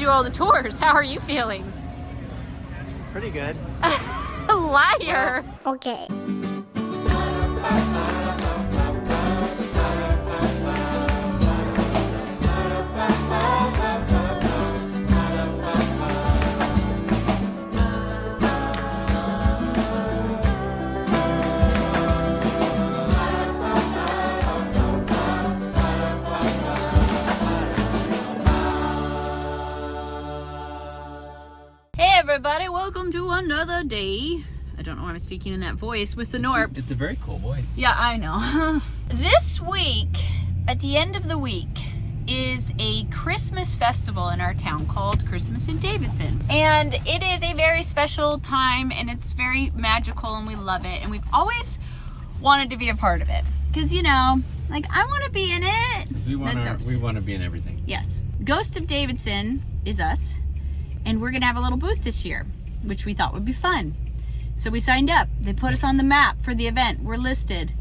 do all the tours. How are you feeling? Pretty good. Liar. Okay. Hey everybody, welcome to another day. I don't know why I'm speaking in that voice with the Knorps. It's a very cool voice. Yeah, I know. This week, at the end of the week, is a Christmas festival in our town called Christmas in Davidson. And it is a very special time and it's very magical and we love it. And we've always wanted to be a part of it. Because, you know, like I want to be in it. We want to be in everything. Yes. Ghost of Davidson is us. And we're going to have a little booth this year, which we thought would be fun. So we signed up. They put us on the map for the event. We're listed.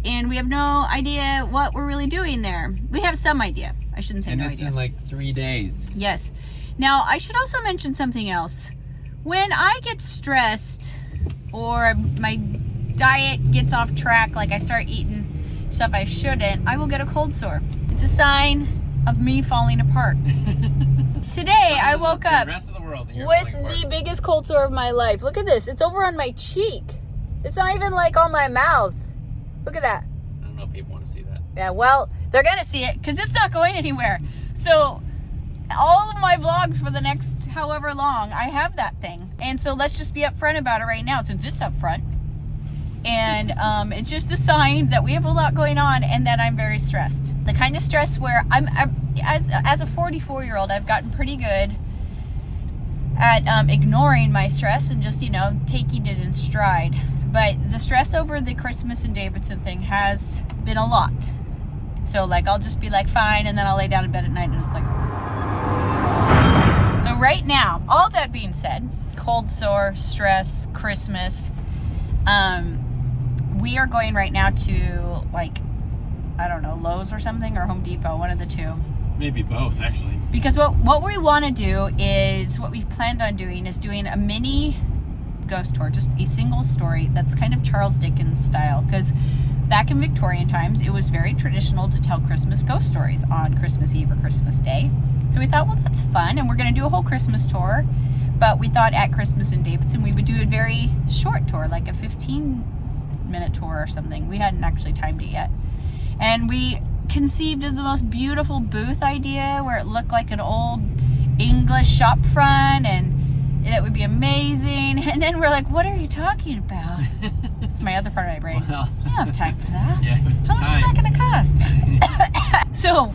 And we have no idea what we're really doing there. We have some idea. I shouldn't say no idea. And it's in like 3 days. Yes. Now, I should also mention something else. When I get stressed or my diet gets off track, like I start eating stuff I shouldn't, I will get a cold sore. It's a sign of me falling apart. Today, I woke up with the biggest cold sore of my life. Look at this. It's over on my cheek. It's not even like on my mouth. Look at that. I don't know if people want to see that. Yeah, well, they're going to see it because it's not going anywhere. So all of my vlogs for the next however long, I have that thing. And so let's just be upfront about it right now since it's up front. And it's just a sign that we have a lot going on and that I'm very stressed. The kind of stress where as a 44-year-old, I've gotten pretty good at ignoring my stress and just, you know, taking it in stride. But the stress over the Christmas in Davidson thing has been a lot. So, like, I'll just be like, fine, and then I'll lay down in bed at night and it's like... So right now, all that being said, cold sore, stress, Christmas, we are going right now to, like, I don't know, Lowe's or something, or Home Depot, one of the two. Maybe both, actually. Because what we want to do is, what we've planned on doing is doing a mini ghost tour, just a single story that's kind of Charles Dickens style. Because back in Victorian times, it was very traditional to tell Christmas ghost stories on Christmas Eve or Christmas Day. So we thought, well, that's fun, and we're going to do a whole Christmas tour. But we thought at Christmas in Davidson, we would do a very short tour, like a 15-minute tour or something. We hadn't actually timed it yet. And we conceived of the most beautiful booth idea where it looked like an old English shop front and it would be amazing. And then we're like, what are you talking about? It's my other part of my brain. Well, I don't have time for that. Yeah, how much is that going to cost? So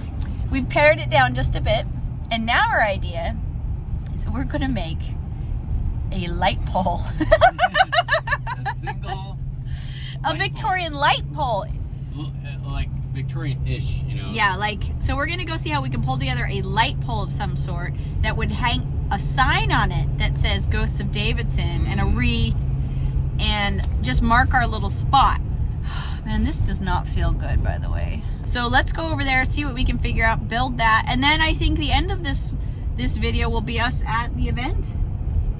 we've pared it down just a bit. And now our idea is that we're going to make a light pole. A Victorian light pole. Like Victorian-ish, you know? Yeah, like, so we're gonna go see how we can pull together a light pole of some sort that would hang a sign on it that says Ghosts of Davidson and a wreath and just mark our little spot. Man, this does not feel good, by the way. So let's go over there, see what we can figure out, build that, and then I think the end of this video will be us at the event.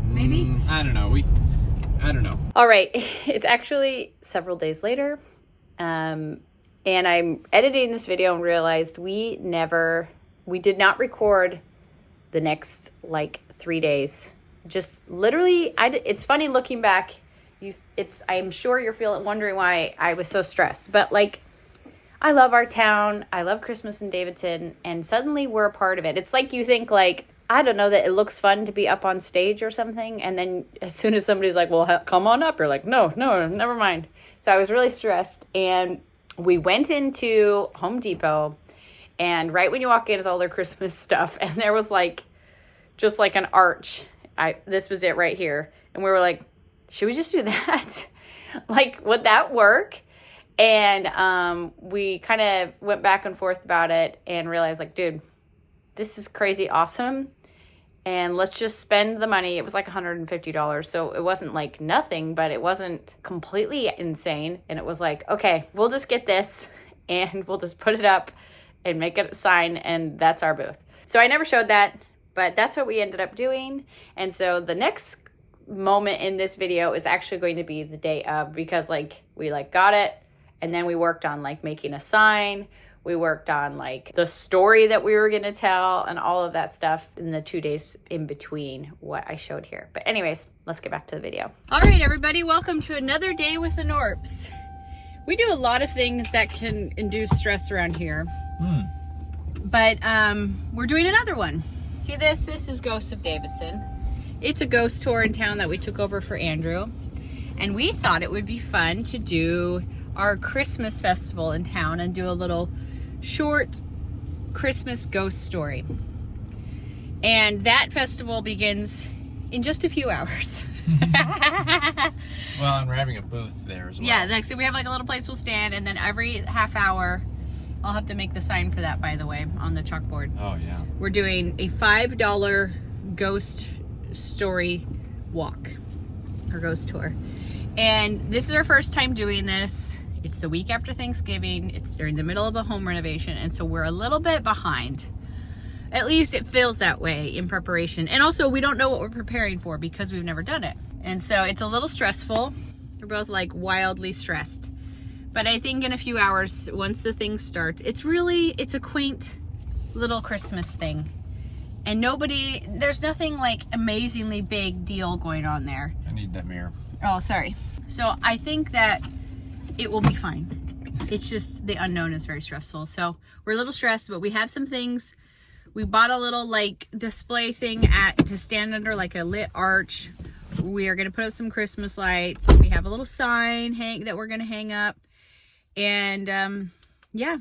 Maybe? I don't know. I don't know. All right, it's actually several days later. And I'm editing this video and realized we did not record the next like 3 days. Just literally, it's funny looking back. I'm sure you're wondering why I was so stressed, but like, I love our town. I love Christmas in Davidson, and suddenly we're a part of it. It's like you think like, I don't know, that it looks fun to be up on stage or something. And then as soon as somebody's like, well, come on up, you're like, no, never mind. So I was really stressed, and we went into Home Depot, and right when you walk in is all their Christmas stuff. And there was like, just like an arch. This was it right here. And we were like, should we just do that? Like, would that work? And we kind of went back and forth about it and realized like, dude, this is crazy awesome. And let's just spend the money. It was like $150. So it wasn't like nothing, but it wasn't completely insane. And it was like, okay, we'll just get this and we'll just put it up and make it a sign. And that's our booth. So I never showed that. But that's what we ended up doing. And so the next moment in this video is actually going to be the day of, because like we like got it and then we worked on like making a sign. We worked on like the story that we were going to tell and all of that stuff in the 2 days in between what I showed here. But anyways, let's get back to the video. All right, everybody, welcome to another day with the Knorps. We do a lot of things that can induce stress around here. But we're doing another one. See this? This is Ghosts of Davidson. It's a ghost tour in town that we took over for Andrew. And we thought it would be fun to do our Christmas festival in town and do a little short Christmas ghost story. And that festival begins in just a few hours. Well, and we're having a booth there as well. Yeah, next we have like a little place we'll stand, and then every half hour, I'll have to make the sign for that, by the way, on the chalkboard. Oh, yeah. We're doing a $5 ghost story walk, or ghost tour. And this is our first time doing this. It's the week after Thanksgiving. It's during the middle of a home renovation, and so we're a little bit behind. At least it feels that way in preparation. And also, we don't know what we're preparing for because we've never done it. And so it's a little stressful. We're both like wildly stressed. But I think in a few hours, once the thing starts, it's a quaint little Christmas thing. And there's nothing like amazingly big deal going on there. I need that mirror. Oh, sorry. So I think that it will be fine. It's just the unknown is very stressful. So we're a little stressed, but we have some things. We bought a little like display thing to stand under, like a lit arch. We are going to put up some Christmas lights. We have a little sign that we're going to hang up. And yeah,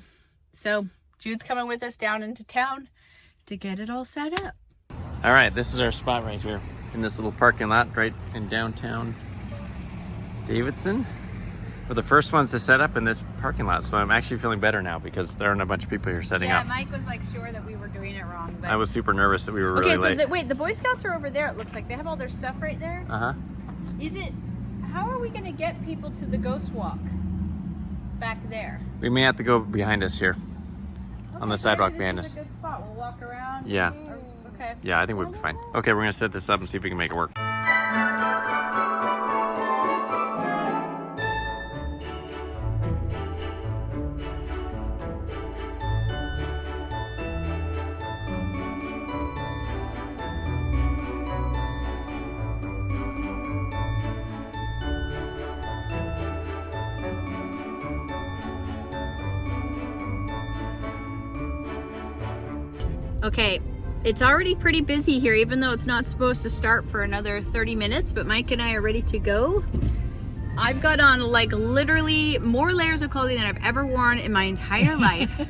so Jude's coming with us down into town to get it all set up. All right, this is our spot right here in this little parking lot right in downtown Davidson. We're the first ones to set up in this parking lot, so I'm actually feeling better now because there aren't a bunch of people here setting up. Yeah, Mike was like sure that we were doing it wrong. But... I was super nervous that we were really late. Wait, the Boy Scouts are over there. It looks like they have all their stuff right there. Uh-huh. How are we going to get people to the ghost walk back there? We may have to go behind us here. Okay, On the sidewalk this behind is us. a good spot. We'll walk around. Yeah. Okay. Yeah, I think we'll be fine. Okay, we're gonna set this up and see if we can make it work. Okay, it's already pretty busy here, even though it's not supposed to start for another 30 minutes, but Mike and I are ready to go. I've got on like literally more layers of clothing than I've ever worn in my entire life.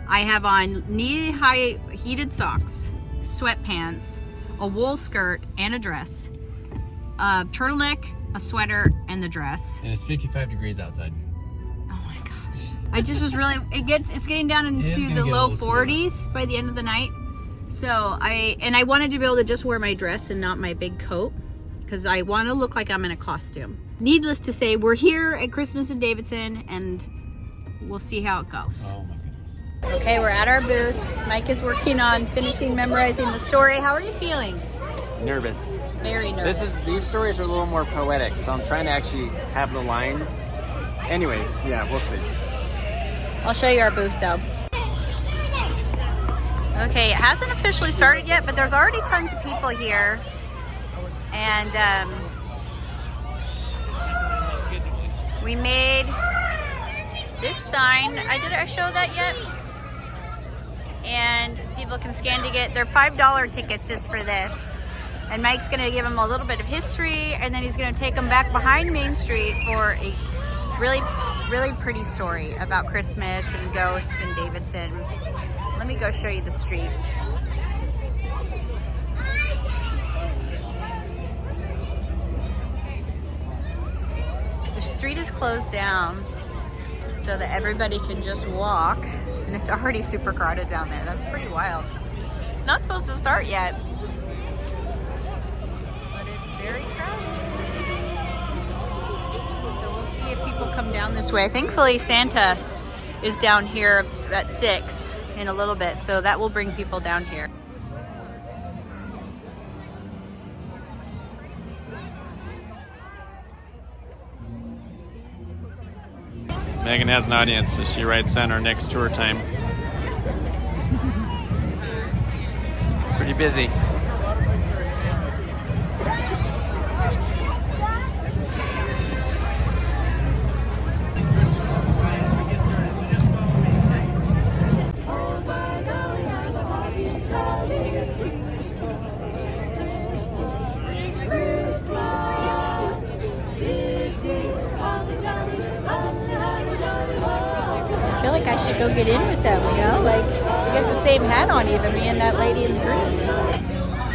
I have on knee-high heated socks, sweatpants, a wool skirt, and a dress, a turtleneck, a sweater, and the dress. And it's 55 degrees outside. Oh my gosh. I just was really, it's getting down into the low 40s by the end of the night. So I wanted to be able to just wear my dress and not my big coat because I want to look like I'm in a costume. Needless to say, we're here at Christmas in Davidson and we'll see how it goes. Oh my goodness. Okay, we're at our booth. Mike is working on memorizing the story. How are you feeling? Nervous. Very nervous. These stories are a little more poetic, so I'm trying to actually have the lines. Anyways, yeah, we'll see. I'll show you our booth though. Okay, it hasn't officially started yet, but there's already tons of people here. And we made this sign. Did I show that yet? And people can scan to get their $5 tickets just for this. And Mike's gonna give them a little bit of history, and then he's gonna take them back behind Main Street for a really, really pretty story about Christmas and ghosts in Davidson. Let me go show you the street. The street is closed down so that everybody can just walk, and it's already super crowded down there. That's pretty wild. It's not supposed to start yet, but it's very crowded. So we'll see if people come down this way. Thankfully, Santa is down here at 6 in a little bit, so that will bring people down here. Megan has an audience, so she writes down our next tour time. It's pretty busy. I feel like I should go get in with them, you know? Like, we get the same hat on even, me and that lady in the green.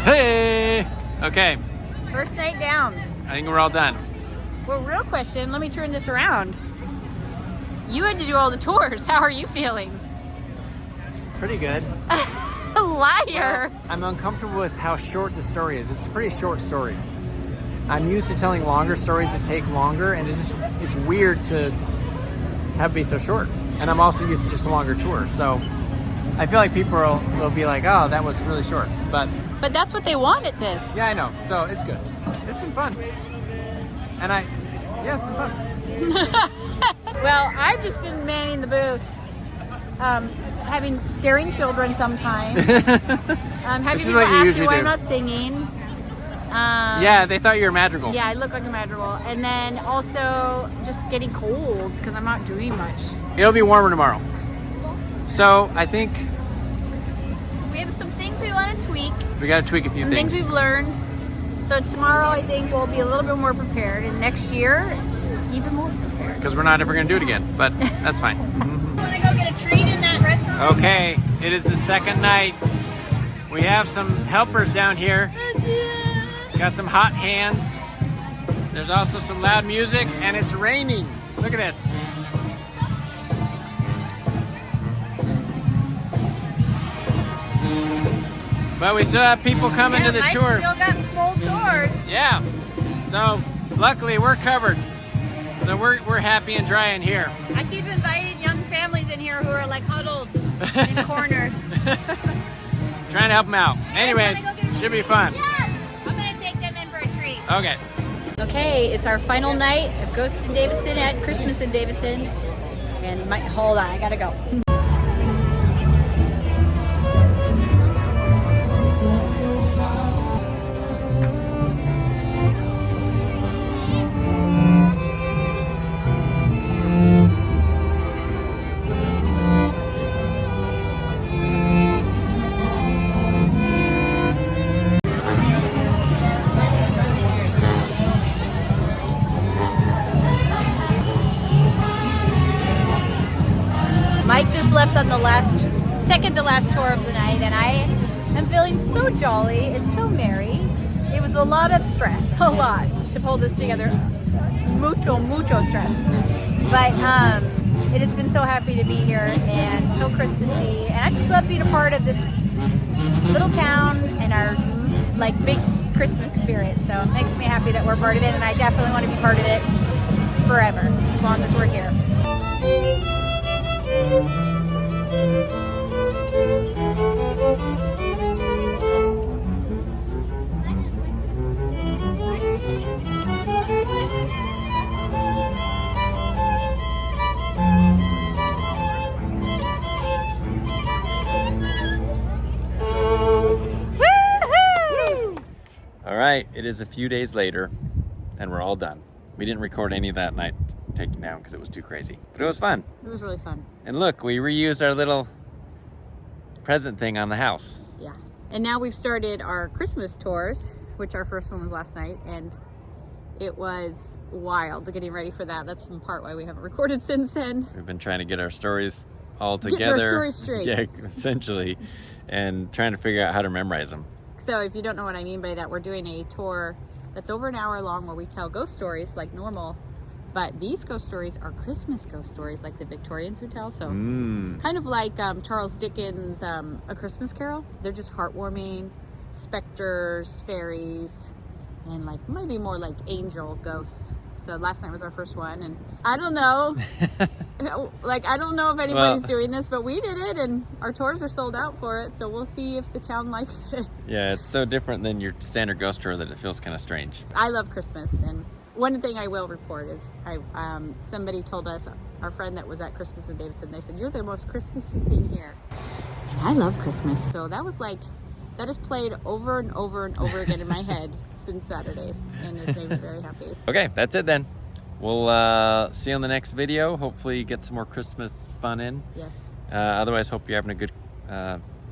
Hey! Okay, First night down. I think we're all done. Well, real question, let me turn this around. You had to do all the tours. How are you feeling? Pretty good. Liar. I'm uncomfortable with how short the story is. It's a pretty short story. I'm used to telling longer stories that take longer, and it's weird to have it be so short. And I'm also used to just a longer tour, so I feel like people will be like, oh, that was really short. But that's what they want at this. yeah, I know. So it's good. It's been fun. And it's been fun. Well, I've just been manning the booth, scaring children sometimes, having people ask me why I'm not singing. Yeah, they thought you were Madrigal. Yeah, I look like a madrigal. And then also just getting cold because I'm not doing much. It'll be warmer tomorrow. So I think We have some things we want to tweak, we got to tweak a few some things we've learned. So tomorrow I think we'll be a little bit more prepared, and next year even more prepared. because we're not ever going to do it again, but that's fine. Want to go get a treat in that restaurant? Okay, it is the second night. We have some helpers down here. Got some hot hands. There's also some loud music, and it's raining. Look at this. But we still have people coming to the Mike tour. still got full tours. Yeah. So luckily we're covered. So we're happy and dry in here. I keep inviting young families in here who are like huddled in corners. Trying to help them out. Anyways, should be fun. Yes! I'm going to take them in for a treat. Okay. Okay, it's our final night of Ghost in Davidson at Christmas in Davidson. And hold on, I gotta go. Mike just left on the second to last tour of the night, and I am feeling so jolly and so merry. It was a lot of stress, a lot, to pull this together. Mucho stress. But it has been so happy to be here and so Christmassy. And I just love being a part of this little town and our big Christmas spirit. So it makes me happy that we're part of it, and I definitely want to be part of it forever, as long as we're here. All right, it is a few days later, and we're all done. We didn't record any of that night taking down because it was too crazy, but it was fun. It was really fun. And look, we reused our little present thing on the house. Yeah. And now we've started our Christmas tours, which our first one was last night, and it was wild getting ready for that. That's in part why we haven't recorded since then. We've been trying to get our stories all together. Get our stories straight. Yeah, essentially, and trying to figure out how to memorize them. So if you don't know what I mean by that, we're doing a tour that's over an hour long where we tell ghost stories like normal, but these ghost stories are Christmas ghost stories like the Victorians would tell. So kind of like Charles Dickens' A Christmas Carol. They're just heartwarming, specters, fairies, and maybe more like angel ghosts. So last night was our first one, and I don't know, I don't know if anybody's doing this, but we did it, and our tours are sold out for it. So we'll see if the town likes it. Yeah, it's so different than your standard ghost tour that it feels kind of strange. I love Christmas, and one thing I will report is somebody told us, our friend that was at Christmas in Davidson, they said, "You're the most Christmassy thing here." And I love Christmas. So that was like, that has played over and over and over again in my head since Saturday and has made me very happy. Okay, that's it then. We'll see you on the next video. Hopefully get some more Christmas fun in. Yes. Otherwise, hope you're having a good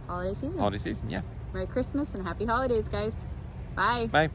Holiday season. holiday season. Yeah. Merry Christmas and happy holidays, guys. Bye. Bye.